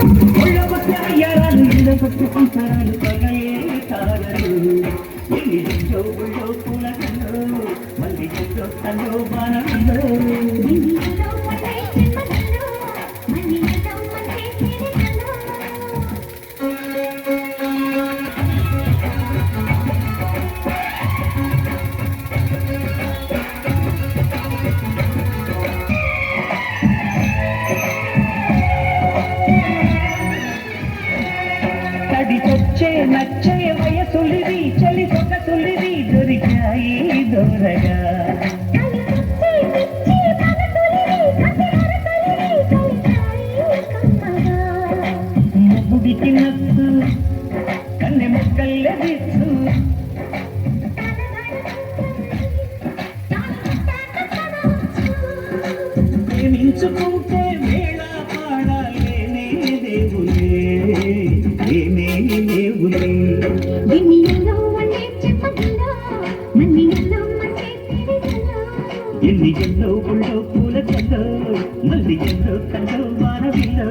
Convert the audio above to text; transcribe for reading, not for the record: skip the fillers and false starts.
ఒళ్ళబట్టాయాలు ఇళ్ళబట్టుకుంటారు పగయే తారలు ఎన్ని జోగుల్లో పూలకల్లో మళ్ళీ తల్లో బాణంలో తడిచొచ్చే నచ్చే వయసులివి చలి సొగసులివి దొరికాయి దొరగా ముగ్గుడికి నచ్చు కన్నె మొక్కల్లె దిచ్చు ప్రేమించుకుంటే వేళ పాడాలేనే దేవులే ఏమే దేవులే ఎన్ని ఎల్లో ఒళ్ళో పూల కల్లో మళ్ళీ ఎల్లో కల్లో వానవిల్లో